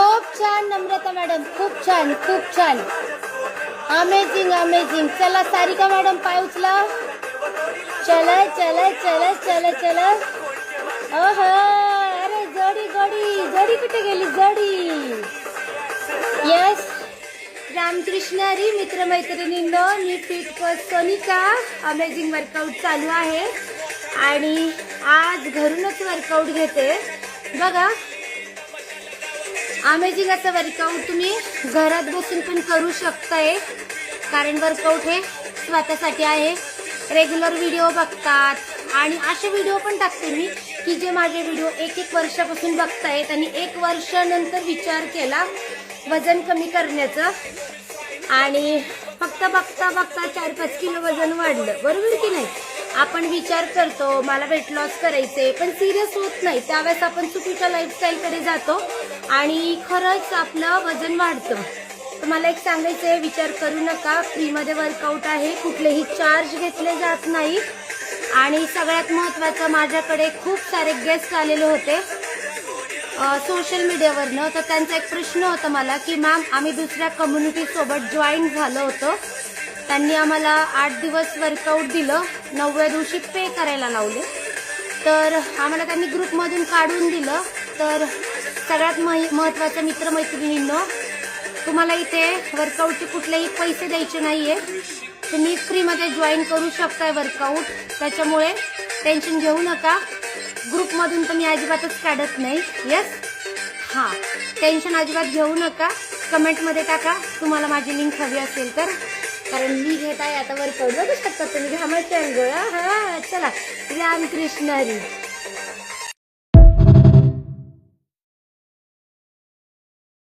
खूप छान नम्रता मॅडम, खूप छान, खूप छान, अमेझिंग अमेझिंग. चला सारिका मॅडम पाय उचला. चला चला चला चला चला. ओहो, अरे जोडी जोडी जोडी कुठे गेली जोडी? यस रामकृष्ण हरी. मित्रमैत्रिणींनो, मी फिट सोनिका. अमेझिंग वर्कआउट चालू आहे आणि आज घरूनच वर्कआउट घेते बघा. अमेझिंग असं वर्कआउट तुम्ही घरात बसून पण करू शकताय, कारण वर्कआउट हे स्वतःसाठी आहे. रेग्युलर व्हिडिओ बघतात आणि असे व्हिडिओ पण टाकते मी की जे माझे व्हिडिओ एक वर्षापासून बघतायत आणि 1 वर्षानंतर विचार केला वजन कमी करण्याचं आणि फक्त बघता बघता 4-5 किलो वजन वाढलं. बरोबर की नाही? आपण विचार करतो मला वेट लॉस करायचे, पण सिरियस होत नाही. त्यावेळेस आपण चुकीच्या लाईफस्टाईलकडे जातो आणि खरंच आपलं वजन वाढतं. तर मला एक सांगायचं आहे, विचार करू नका. फ्रीमध्ये वर्कआउट आहे, कुठलेही चार्ज घेतले जात नाही. आणि सगळ्यात महत्त्वाचं, माझ्याकडे खूप सारे गेस्ट आलेले होते सोशल मीडियावरनं. तर त्यांचा एक प्रश्न होता मला की मॅम, आम्ही दुसऱ्या कम्युनिटीसोबत जॉईन झालो होतो, त्यांनी आम्हाला 8 दिवस वर्कआउट दिलं, 9व्या दिवशी पे करायला लावले, तर आम्हाला त्यांनी ग्रुपमधून काढून दिलं. तर सगळ्यात महत्त्वाचं मित्रमैत्रिणींनो, तुम्हाला इथे वर्कआउटचे कुठलेही पैसे द्यायचे नाही आहे. तुम्ही फ्रीमध्ये जॉईन करू शकताय वर्कआउट, त्याच्यामुळे टेन्शन घेऊ नका. ग्रुपमधून तर मी अजिबातच काढत नाही. येस, हां, टेन्शन अजिबात घेऊ नका. कमेंटमध्ये टाका तुम्हाला माझी लिंक हवी असेल तर, कारण मी घेत आहे आता वर्कआउट. बघू शकता तुम्ही घामाच्या अंघोळ. हां चला, रामकृष्ण हरी.